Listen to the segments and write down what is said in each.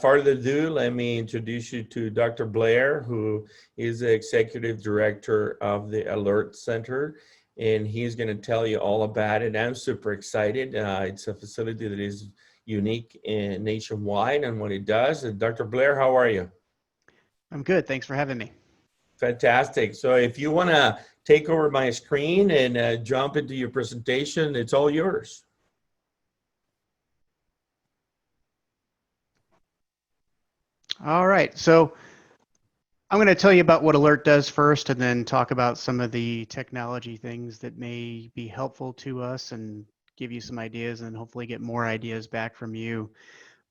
further ado, let me introduce you to Dr. Blair, who is the Executive Director of the Alert Center, and he's going to tell you all about it. I'm super excited. It's a facility that is unique and nationwide and what it does. Dr. Blair, how are you? I'm good. Thanks for having me. Fantastic. So if you want to take over my screen and jump into your presentation, it's all yours. All right. So I'm going to tell you about what Alert does first and then talk about some of the technology things that may be helpful to us and give you some ideas and hopefully get more ideas back from you.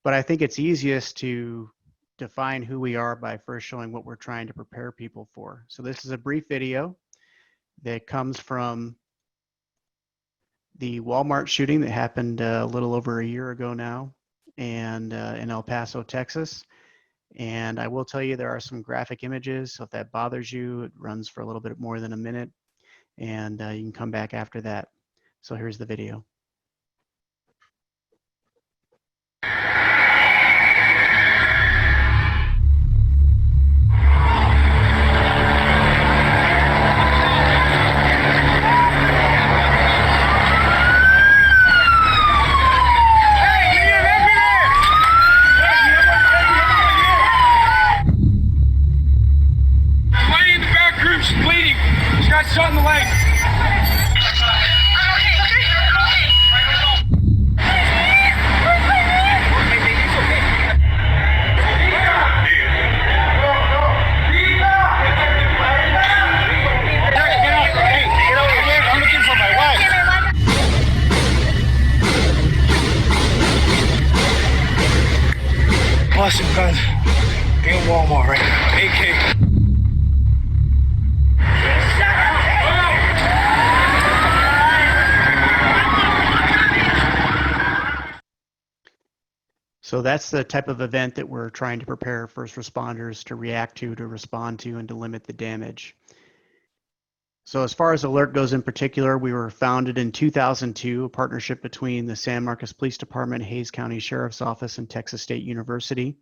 But I think it's easiest to define who we are by first showing what we're trying to prepare people for. So this is a brief video that comes from the Walmart shooting that happened a little over a year ago now, and in El Paso, Texas. And I will tell you there are some graphic images, so if that bothers you, it runs for a little bit more than a minute, and you can come back after that. So here's the video. Shot in the leg. I'm looking for my wife. Awesome guns in Walmart right now. AK. So that's the type of event that we're trying to prepare first responders to react to respond to, and to limit the damage. So as far as Alert goes in particular, we were founded in 2002, a partnership between the San Marcos Police Department, Hays County Sheriff's Office, and Texas State University.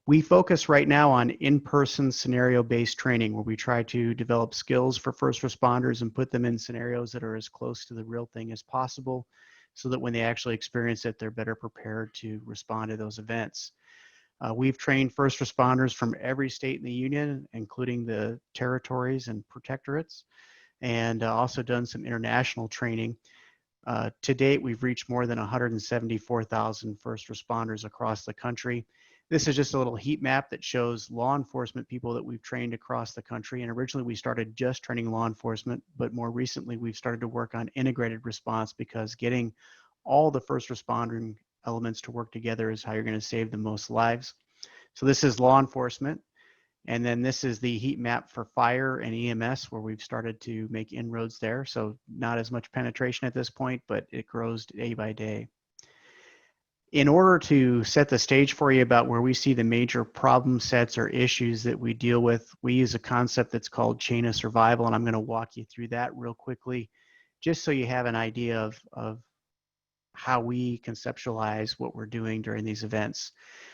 We focus right now on in-person scenario-based training, where we try to develop skills for first responders and put them in scenarios that are as close to the real thing as possible, so that when they actually experience it, they're better prepared to respond to those events. We've trained first responders from every state in the union, including the territories and protectorates, and also done some international training. To date, we've reached more than 174,000 first responders across the country. This is just a little heat map that shows law enforcement people that we've trained across the country. And originally we started just training law enforcement, but more recently we've started to work on integrated response, because getting all the first responding elements to work together is how you're going to save the most lives. So this is law enforcement. And then this is the heat map for fire and EMS, where we've started to make inroads there. So not as much penetration at this point, but it grows day by day. In order to set the stage for you about where we see the major problem sets or issues that we deal with, we use a concept that's called chain of survival, and I'm going to walk you through that real quickly, just so you have an idea of how we conceptualize what we're doing during these events.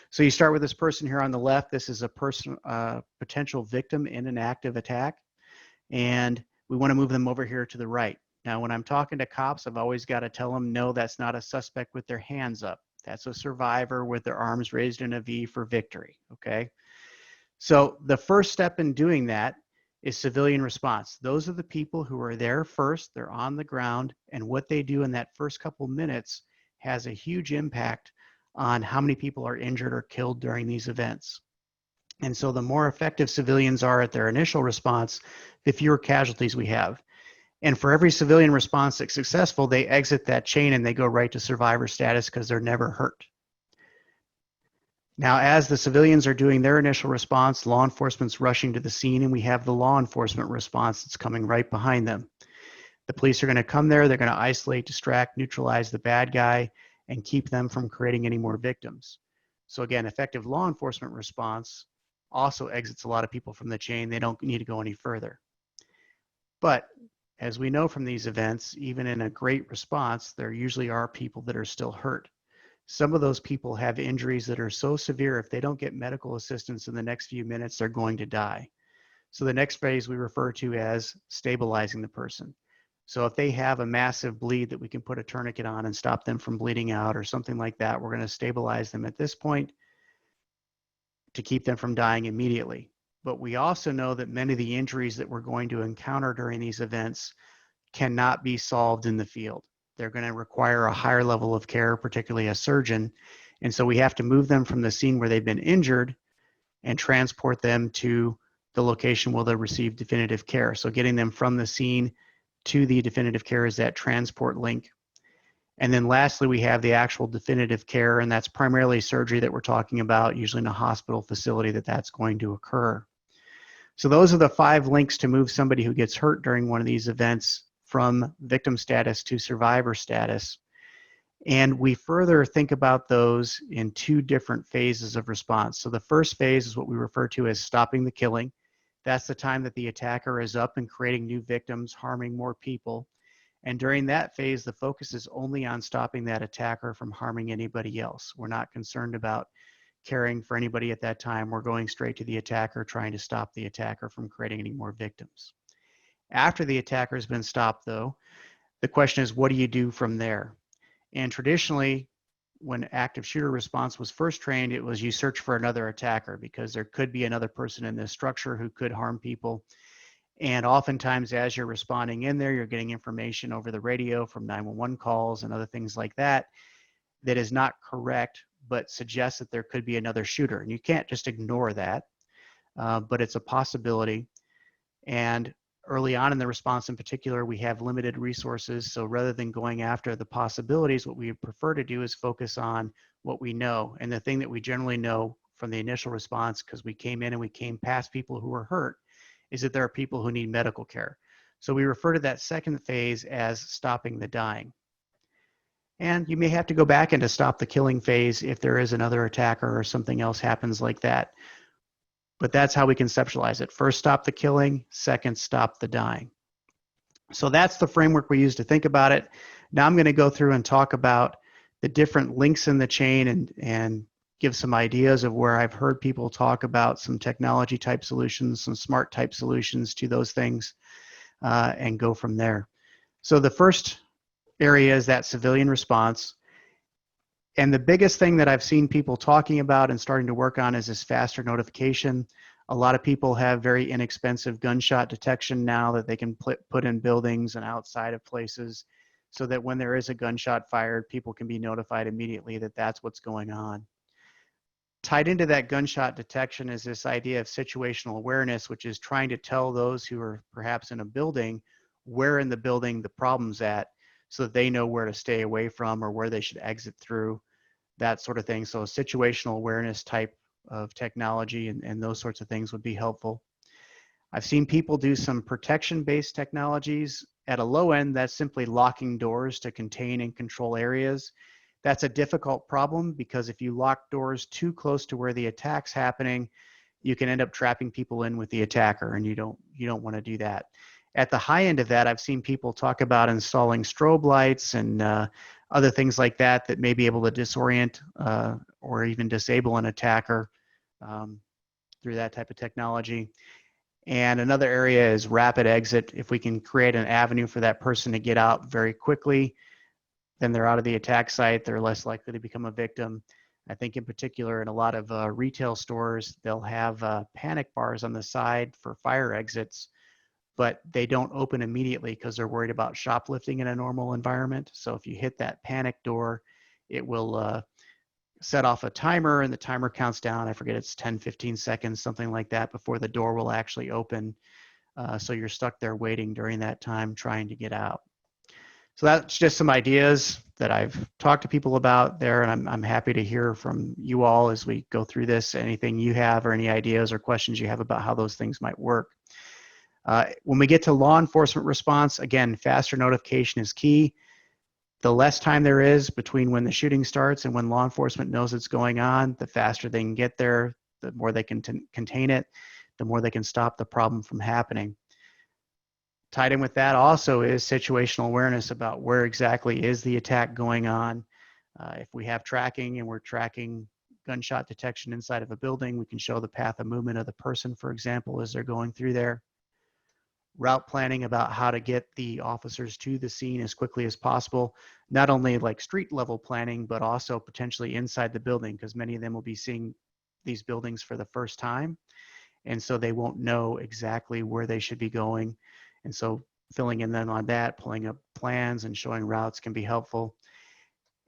So you start with this person here on the left. This is a person, potential victim in an active attack, and we want to move them over here to the right. Now, when I'm talking to cops, I've always got to tell them, no, that's not a suspect with their hands up. That's a survivor with their arms raised in a V for victory, okay? So the first step in doing that is civilian response. Those are the people who are there first, they're on the ground, and what they do in that first couple minutes has a huge impact on how many people are injured or killed during these events. And so the more effective civilians are at their initial response, the fewer casualties we have. And for every civilian response that's successful, they exit that chain and they go right to survivor status because they're never hurt. Now, as the civilians are doing their initial response, law enforcement's rushing to the scene, and we have the law enforcement response that's coming right behind them. The police are going to come there, they're going to isolate, distract, neutralize the bad guy, and keep them from creating any more victims. So again, effective law enforcement response also exits a lot of people from the chain. They don't need to go any further. But as we know from these events, even in a great response, there usually are people that are still hurt. Some of those people have injuries that are so severe, if they don't get medical assistance in the next few minutes, they're going to die. So the next phase we refer to as stabilizing the person. So if they have a massive bleed that we can put a tourniquet on and stop them from bleeding out or something like that, we're going to stabilize them at this point to keep them from dying immediately. But we also know that many of the injuries that we're going to encounter during these events cannot be solved in the field. They're going to require a higher level of care, particularly a surgeon. And so we have to move them from the scene where they've been injured and transport them to the location where they'll receive definitive care. So getting them from the scene to the definitive care is that transport link. And then lastly, we have the actual definitive care, and that's primarily surgery that we're talking about, usually in a hospital facility that's going to occur. So those are the 5 links to move somebody who gets hurt during one of these events from victim status to survivor status. And we further think about those in 2 different phases of response. So the first phase is what we refer to as stopping the killing. That's the time that the attacker is up and creating new victims, harming more people. And during that phase, the focus is only on stopping that attacker from harming anybody else. We're not concerned about caring for anybody at that time. We're going straight to the attacker, trying to stop the attacker from creating any more victims. After the attacker has been stopped, though, the question is, what do you do from there? And traditionally, when active shooter response was first trained, it was you search for another attacker because there could be another person in this structure who could harm people. And oftentimes, as you're responding in there, you're getting information over the radio from 911 calls and other things like that that is not correct, but suggests that there could be another shooter. And you can't just ignore that, but it's a possibility. And early on in the response in particular, we have limited resources. So rather than going after the possibilities, what we prefer to do is focus on what we know. And the thing that we generally know from the initial response, because we came in and we came past people who were hurt, is that there are people who need medical care. So we refer to that second phase as stopping the dying. And you may have to go back into stop the killing phase if there is another attacker or something else happens like that. But that's how we conceptualize it. First, stop the killing. Second, stop the dying. So that's the framework we use to think about it. Now I'm going to go through and talk about the different links in the chain and give some ideas of where I've heard people talk about some technology type solutions, some smart type solutions to those things, and go from there. So the first area is that civilian response. And the biggest thing that I've seen people talking about and starting to work on is this faster notification. A lot of people have very inexpensive gunshot detection now that they can put in buildings and outside of places so that when there is a gunshot fired, people can be notified immediately that that's what's going on. Tied into that gunshot detection is this idea of situational awareness, which is trying to tell those who are perhaps in a building where in the building the problem's at, so that they know where to stay away from or where they should exit through, that sort of thing. So a situational awareness type of technology and those sorts of things would be helpful. I've seen people do some protection-based technologies. At a low end, that's simply locking doors to contain and control areas. That's a difficult problem because if you lock doors too close to where the attack's happening, you can end up trapping people in with the attacker, and you don't want to do that. At the high end of that, I've seen people talk about installing strobe lights and other things like that that may be able to disorient or even disable an attacker through that type of technology. And another area is rapid exit. If we can create an avenue for that person to get out very quickly, then they're out of the attack site. They're less likely to become a victim. I think in particular in a lot of retail stores, they'll have panic bars on the side for fire exits, but they don't open immediately because they're worried about shoplifting in a normal environment. So if you hit that panic door, it will set off a timer, and the timer counts down. I forget, it's 10, 15 seconds, something like that, before the door will actually open. So you're stuck there waiting during that time, trying to get out. So that's just some ideas that I've talked to people about there, and I'm happy to hear from you all as we go through this, anything you have or any ideas or questions you have about how those things might work. When we get to law enforcement response, again, faster notification is key. The less time there is between when the shooting starts and when law enforcement knows it's going on, the faster they can get there, the more they can contain it, the more they can stop the problem from happening. Tied in with that also is situational awareness about where exactly is the attack going on. If we have tracking and we're tracking gunshot detection inside of a building, we can show the path of movement of the person, for example, as they're going through there. Route planning about how to get the officers to the scene as quickly as possible, not only like street level planning, but also potentially inside the building, because many of them will be seeing these buildings for the first time. And so they won't know exactly where they should be going. And so filling in then on that, pulling up plans and showing routes can be helpful.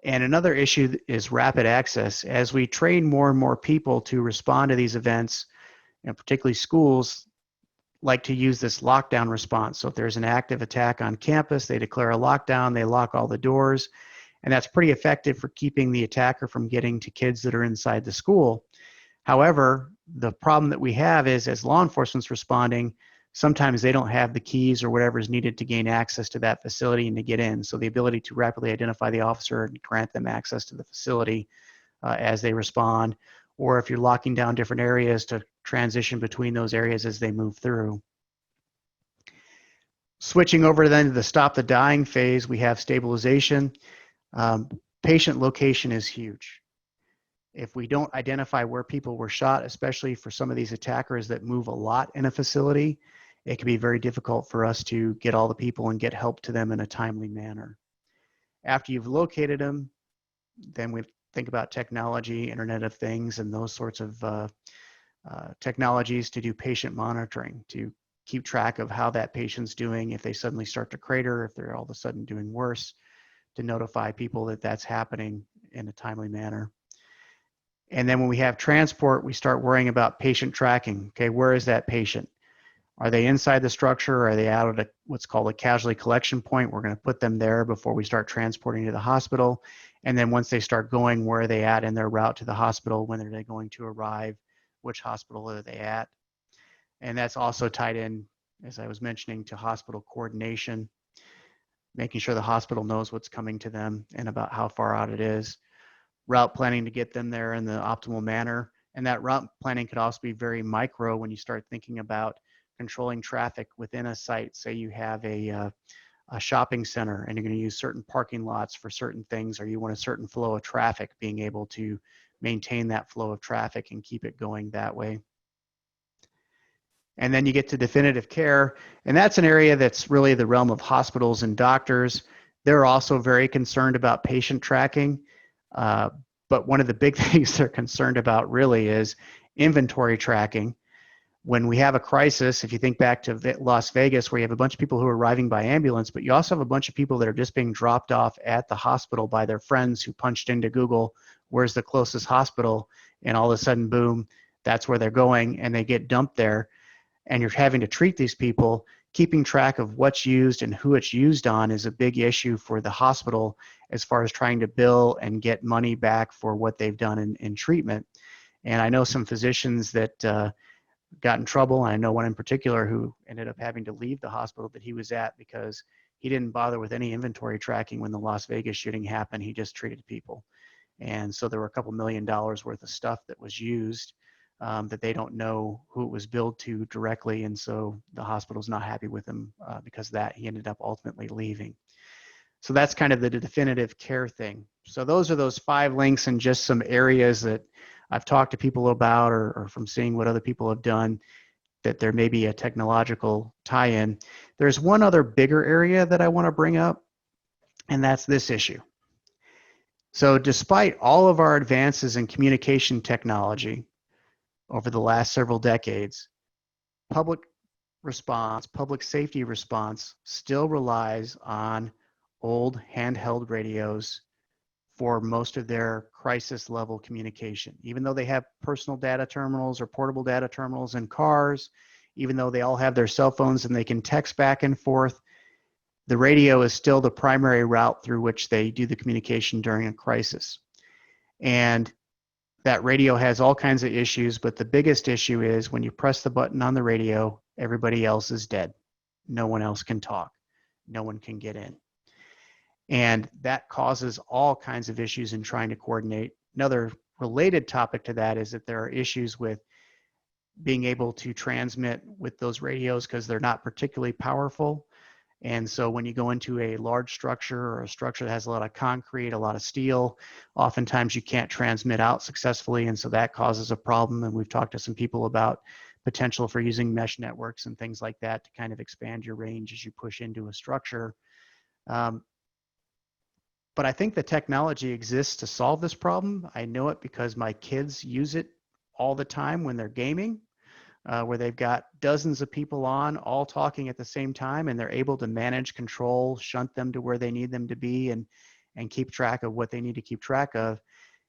And another issue is rapid access. As we train more and more people to respond to these events, and particularly schools like to use this lockdown response. So if there's an active attack on campus, they declare a lockdown, they lock all the doors, and that's pretty effective for keeping the attacker from getting to kids that are inside the school. However, the problem that we have is as law enforcement's responding, sometimes they don't have the keys or whatever is needed to gain access to that facility and to get in. So the ability to rapidly identify the officer and grant them access to the facility as they respond, or if you're locking down different areas to transition between those areas as they move through. Switching over then to the stop the dying phase, we have stabilization. Patient location is huge. If we don't identify where people were shot, especially for some of these attackers that move a lot in a facility, it can be very difficult for us to get all the people and get help to them in a timely manner. After you've located them, then we think about technology, Internet of Things, and those sorts of technologies to do patient monitoring, to keep track of how that patient's doing, if they suddenly start to crater, if they're all of a sudden doing worse, to notify people that that's happening in a timely manner. And then when we have transport, we start worrying about patient tracking. Okay, where is that patient? Are they inside the structure? Or are they out at what's called a casualty collection point? We're going to put them there before we start transporting to the hospital. And then once they start going, where are they at in their route to the hospital? When are they going to arrive? Which hospital are they at? And that's also tied in, as I was mentioning, to hospital coordination, making sure the hospital knows what's coming to them and about how far out it is. Route planning to get them there in the optimal manner. And that route planning could also be very micro when you start thinking about controlling traffic within a site. Say you have a shopping center and you're going to use certain parking lots for certain things, or you want a certain flow of traffic, being able to maintain that flow of traffic and keep it going that way. And then you get to definitive care, and that's an area that's really the realm of hospitals and doctors. They're also very concerned about patient tracking, but one of the big things they're concerned about really is inventory tracking. When we have a crisis, if you think back to Las Vegas, where you have a bunch of people who are arriving by ambulance, but you also have a bunch of people that are just being dropped off at the hospital by their friends who punched into Google, where's the closest hospital? And all of a sudden, boom, that's where they're going, and they get dumped there. And you're having to treat these people. Keeping track of what's used and who it's used on is a big issue for the hospital as far as trying to bill and get money back for what they've done in treatment. And I know some physicians that got in trouble. I know one in particular who ended up having to leave the hospital that he was at because he didn't bother with any inventory tracking when the Las Vegas shooting happened. He just treated people. And so there were a couple $1 million worth of stuff that was used that they don't know who it was billed to directly. And so the hospital's not happy with him because of that. He ended up ultimately leaving. So that's kind of the definitive care thing. So those are those 5 links and just some areas that I've talked to people about or from seeing what other people have done, that there may be a technological tie-in. There's one other bigger area that I want to bring up, and that's this issue. So despite all of our advances in communication technology over the last several decades, public response, public safety response still relies on old handheld radios for most of their crisis level communication. Even though they have personal data terminals or portable data terminals in cars, even though they all have their cell phones and they can text back and forth, the radio is still the primary route through which they do the communication during a crisis. And that radio has all kinds of issues, but the biggest issue is when you press the button on the radio, everybody else is dead. No one else can talk. No one can get in. And that causes all kinds of issues in trying to coordinate. Another related topic to that is that there are issues with being able to transmit with those radios because they're not particularly powerful. And so when you go into a large structure or a structure that has a lot of concrete, a lot of steel, oftentimes you can't transmit out successfully. And so that causes a problem. And we've talked to some people about potential for using mesh networks and things like that to kind of expand your range as you push into a structure. But I think the technology exists to solve this problem. I know it because my kids use it all the time when they're gaming. Where they've got dozens of people on, all talking at the same time, and they're able to manage, control, shunt them to where they need them to be, and keep track of what they need to keep track of.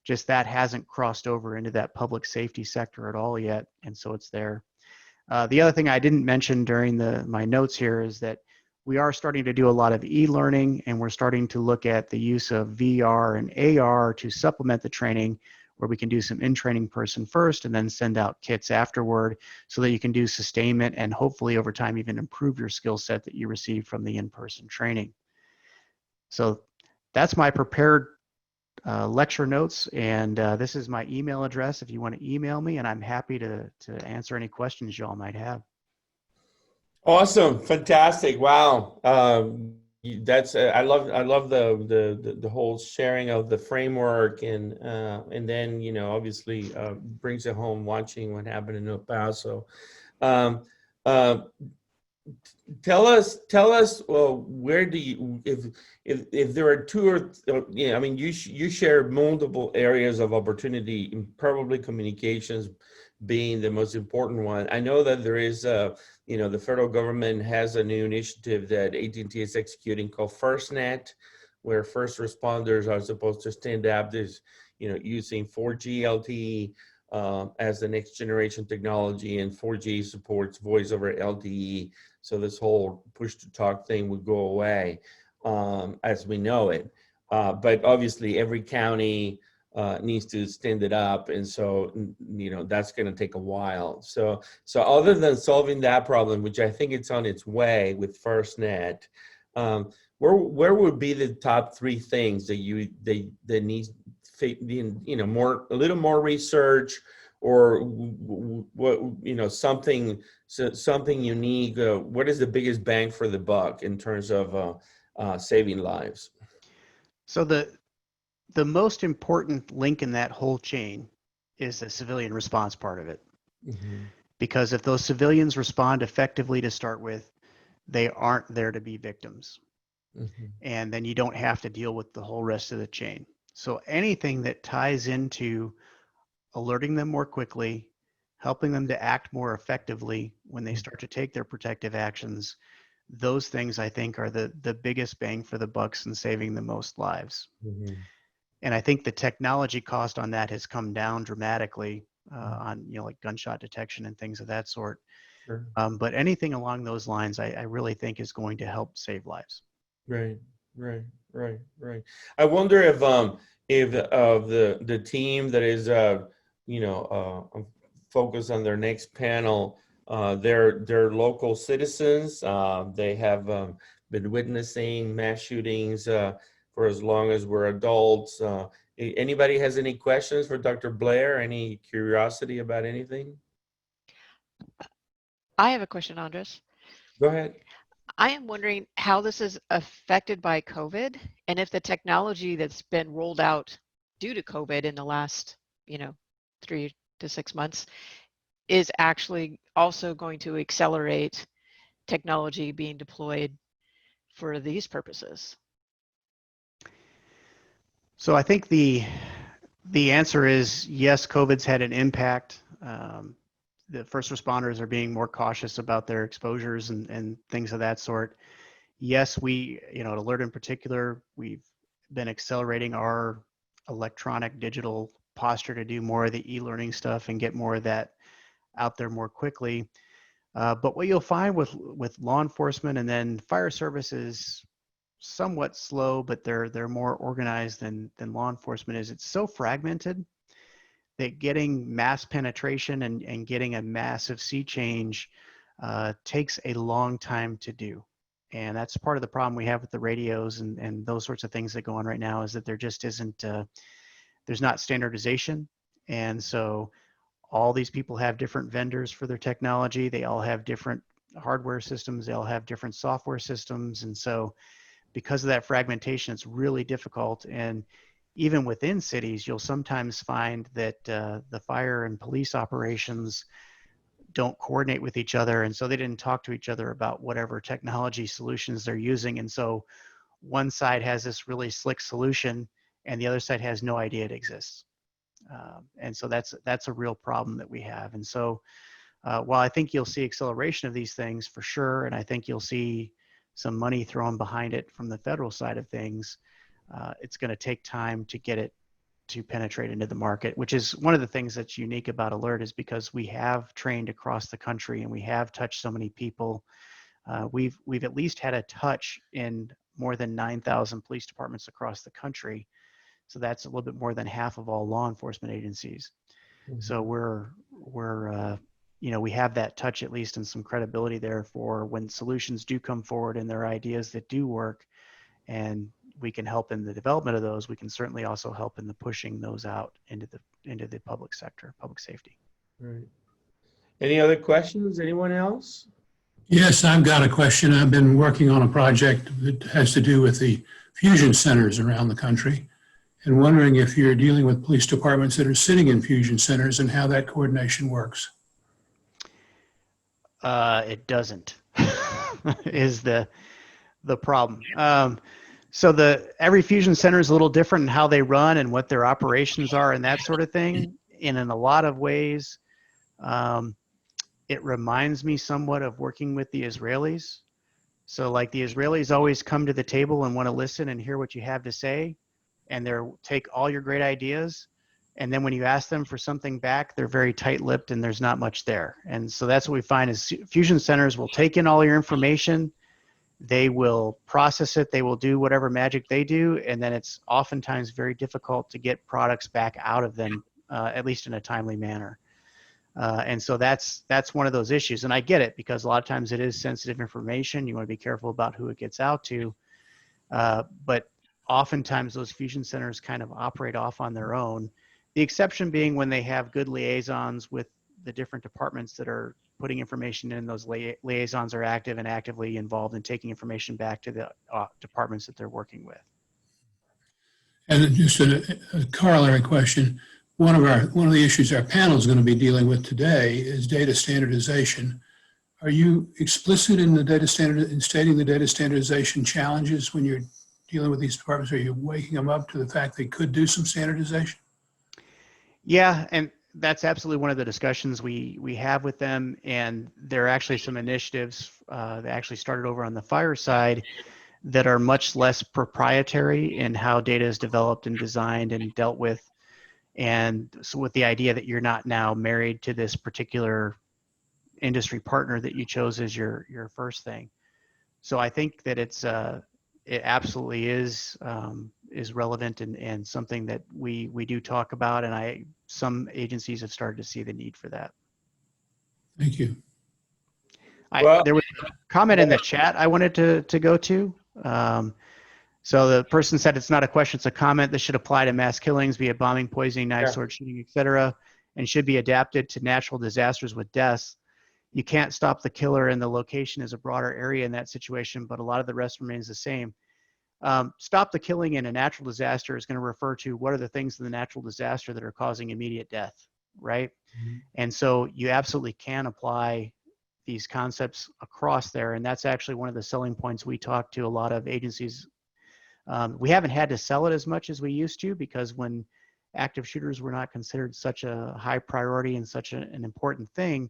Just that hasn't crossed over into that public safety sector at all yet, and so it's there. The other thing I didn't mention during my notes here is that we are starting to do a lot of e-learning, and we're starting to look at the use of VR and AR to supplement the training, where we can do some in-training person first and then send out kits afterward so that you can do sustainment and hopefully over time even improve your skill set that you receive from the in-person training. So that's my prepared lecture notes, and this is my email address if you want to email me, and I'm happy to answer any questions you all might have. Awesome, fantastic, wow. That's I love the whole sharing of the framework, and then obviously brings it home watching what happened in El Paso. Um, tell us well, where do you, if there are two or I mean you share multiple areas of opportunity, and probably communications being the most important one. I know that there is the federal government has a new initiative that AT&T is executing called FirstNet, where first responders are supposed to stand up this, using 4G LTE as the next generation technology, and 4G supports voice over LTE. So this whole push to talk thing would go away as we know it. But obviously every county needs to stand it up, and so that's going to take a while. So other than solving that problem, which I think it's on its way with FirstNet, where would be the top three things that need a little more research, or what something unique? What is the biggest bang for the buck in terms of saving lives? So the most important link in that whole chain is the civilian response part of it. Mm-hmm. Because if those civilians respond effectively to start with, they aren't there to be victims. Mm-hmm. And then you don't have to deal with the whole rest of the chain. So anything that ties into alerting them more quickly, helping them to act more effectively when they start to take their protective actions, those things I think are the biggest bang for the bucks in saving the most lives. Mm-hmm. And I think the technology cost on that has come down dramatically on like gunshot detection and things of that sort. Sure. But anything along those lines, I really think is going to help save lives. Right. I wonder if the team that is focused on their next panel, they're local citizens. They have been witnessing mass shootings for as long as we're adults. Anybody has any questions for Dr. Blair? Any curiosity about anything? I have a question, Andres. Go ahead. I am wondering how this is affected by COVID, and if the technology that's been rolled out due to COVID in the last, 3 to 6 months is actually also going to accelerate technology being deployed for these purposes. So I think the answer is yes, COVID's had an impact. The first responders are being more cautious about their exposures and things of that sort. Yes, we, at Alert in particular, we've been accelerating our electronic digital posture to do more of the e-learning stuff and get more of that out there more quickly. But what you'll find with law enforcement and then fire services, somewhat slow, but they're more organized than law enforcement is. It's so fragmented that getting mass penetration and getting a massive sea change takes a long time to do. And that's part of the problem we have with the radios and those sorts of things that go on right now, is that there just isn't, there's not standardization. And so all these people have different vendors for their technology. They all have different hardware systems, they all have different software systems. And so because of that fragmentation, it's really difficult. And even within cities, you'll sometimes find that the fire and police operations don't coordinate with each other. And so they didn't talk to each other about whatever technology solutions they're using. And so one side has this really slick solution and the other side has no idea it exists. And so that's a real problem that we have. And so while I think you'll see acceleration of these things for sure, and I think you'll see some money thrown behind it from the federal side of things, it's going to take time to get it to penetrate into the market, which is one of the things that's unique about Alert, is because we have trained across the country and we have touched so many people. We've at least had a touch in more than 9,000 police departments across the country. So that's a little bit more than half of all law enforcement agencies. Mm-hmm. So we have that touch at least and some credibility there for when solutions do come forward and there are ideas that do work, and we can help in the development of those. We can certainly also help in the pushing those out into the public sector, public safety. Right. Any other questions? Anyone else? Yes, I've got a question. I've been working on a project that has to do with the fusion centers around the country, and wondering if you're dealing with police departments that are sitting in fusion centers and how that coordination works. It doesn't is the problem. So every fusion center is a little different in how they run and what their operations are and that sort of thing. And in a lot of ways, it reminds me somewhat of working with the Israelis. So like the Israelis always come to the table and want to listen and hear what you have to say, and they'll take all your great ideas. And then when you ask them for something back, they're very tight-lipped and there's not much there. And so that's what we find is fusion centers will take in all your information. They will process it. They will do whatever magic they do. And then it's oftentimes very difficult to get products back out of them, at least in a timely manner. And so that's one of those issues. And I get it, because a lot of times it is sensitive information. You want to be careful about who it gets out to. But oftentimes those fusion centers kind of operate off on their own. The exception being when they have good liaisons with the different departments that are putting information in. Those liaisons are active and actively involved in taking information back to the departments that they're working with. And just a corollary question. One of the issues our panel is going to be dealing with today is data standardization. Are you explicit in stating the data standardization challenges when you're dealing with these departments? Are you waking them up to the fact they could do some standardization? Yeah, and that's absolutely one of the discussions we have with them. And there are actually some initiatives that actually started over on the fire side that are much less proprietary in how data is developed and designed and dealt with. And so with the idea that you're not now married to this particular industry partner that you chose as your first thing. So I think that it absolutely is relevant and something that we do talk about, and some agencies have started to see the need for that. Thank you. There was a comment in the chat I wanted to go to. So the person said it's not a question, it's a comment. This should apply to mass killings via bombing, poisoning, knife, sword shooting, etc., and should be adapted to natural disasters with deaths. You can't stop the killer, and the location is a broader area in that situation, but a lot of the rest remains the same. Stop the killing in a natural disaster is going to refer to what are the things in the natural disaster that are causing immediate death, right? Mm-hmm. And so you absolutely can apply these concepts across there, and that's actually one of the selling points we talk to a lot of agencies. We haven't had to sell it as much as we used to, because when active shooters were not considered such a high priority and such an important thing,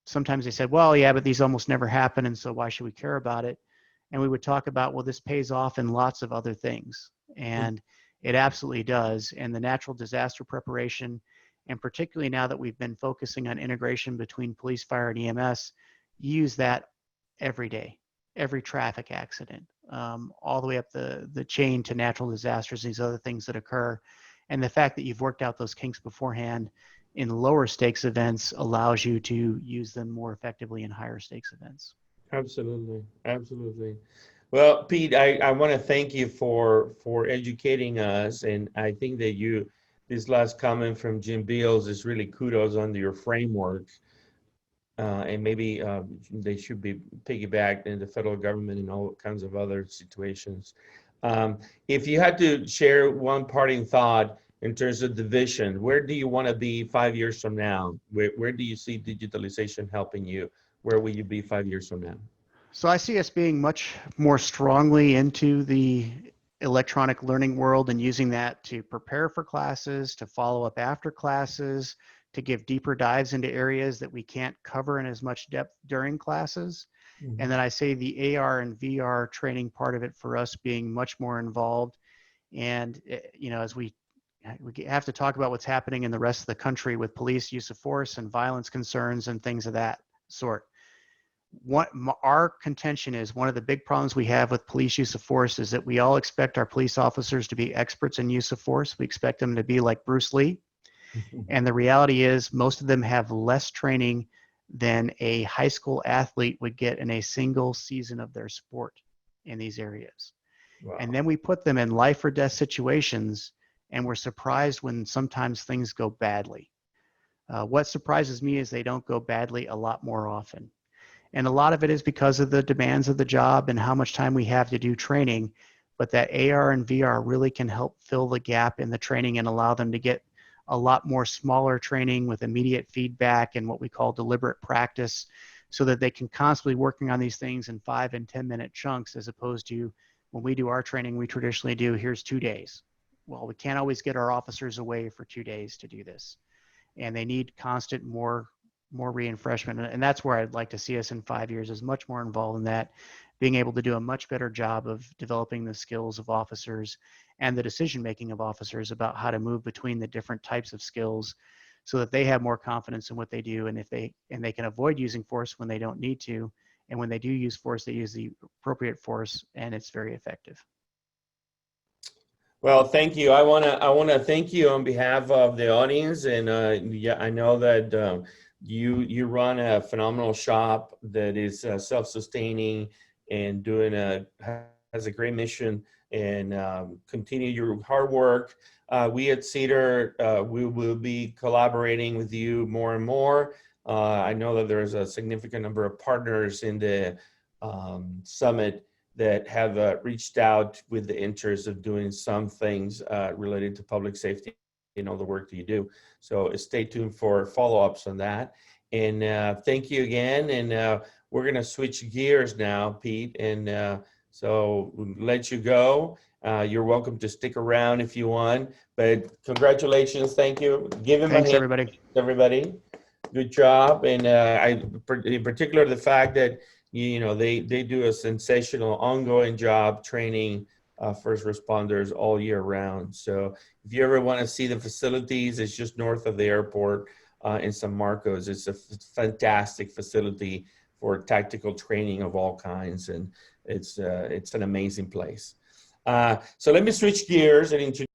sometimes they said, well, yeah, but these almost never happen, and so why should we care about it? And we would talk about, well, this pays off in lots of other things. And it absolutely does. And the natural disaster preparation, and particularly now that we've been focusing on integration between police, fire, and EMS, you use that every day, every traffic accident, all the way up the chain to natural disasters, these other things that occur. And the fact that you've worked out those kinks beforehand in lower stakes events allows you to use them more effectively in higher stakes events. Absolutely, absolutely. Well, Pete, I want to thank you for educating us, and I think that this last comment from Jim Beals is really kudos on your framework. and maybe they should be piggybacked in the federal government and all kinds of other situations. If you had to share one parting thought in terms of the vision, where do you want to be 5 years from now? Where do you see digitalization helping you? Where will you be 5 years from now? So I see us being much more strongly into the electronic learning world and using that to prepare for classes, to follow up after classes, to give deeper dives into areas that we can't cover in as much depth during classes. And then I say the AR and VR training part of it for us being much more involved. And, you know, as we have to talk about what's happening in the rest of the country with police use of force and violence concerns and things of that sort. What our contention is, one of the big problems we have with police use of force is that we all expect our police officers to be experts in use of force. We expect them to be like Bruce Lee. And the reality is most of them have less training than a high school athlete would get in a single season of their sport in these areas. Wow. And then we put them in life or death situations, and we're surprised when sometimes things go badly. What surprises me is they don't go badly a lot more often. And a lot of it is because of the demands of the job and how much time we have to do training. But that AR and VR really can help fill the gap in the training and allow them to get a lot more smaller training with immediate feedback and what we call deliberate practice, so that they can constantly working on these things in 5 and 10 minute chunks, as opposed to when we do our training, we traditionally do, here's 2 days. Well, we can't always get our officers away for 2 days to do this. And they need constant more reinforcement. And that's where I'd like to see us in 5 years, is much more involved in that, being able to do a much better job of developing the skills of officers and the decision-making of officers about how to move between the different types of skills, so that they have more confidence in what they do. And they can avoid using force when they don't need to. And when they do use force, they use the appropriate force, and it's very effective. Well, thank you. I wanna thank you on behalf of the audience, and yeah, I know that you run a phenomenal shop that is self-sustaining and has a great mission, and continue your hard work. We at Cedar, we will be collaborating with you more and more. I know that there's a significant number of partners in the summit that have reached out with the interest of doing some things related to public safety and all the work that you do. So stay tuned for follow-ups on that. And thank you again. And we're gonna switch gears now, Pete. And so we'll let you go. You're welcome to stick around if you want, but congratulations, thank you. Give him Thanks, a hand, everybody. Good job. And in particular, the fact that they do a sensational ongoing job training first responders all year round. So if you ever want to see the facilities, it's just north of the airport in San Marcos. It's a fantastic facility for tactical training of all kinds, and it's an amazing place. So let me switch gears and introduce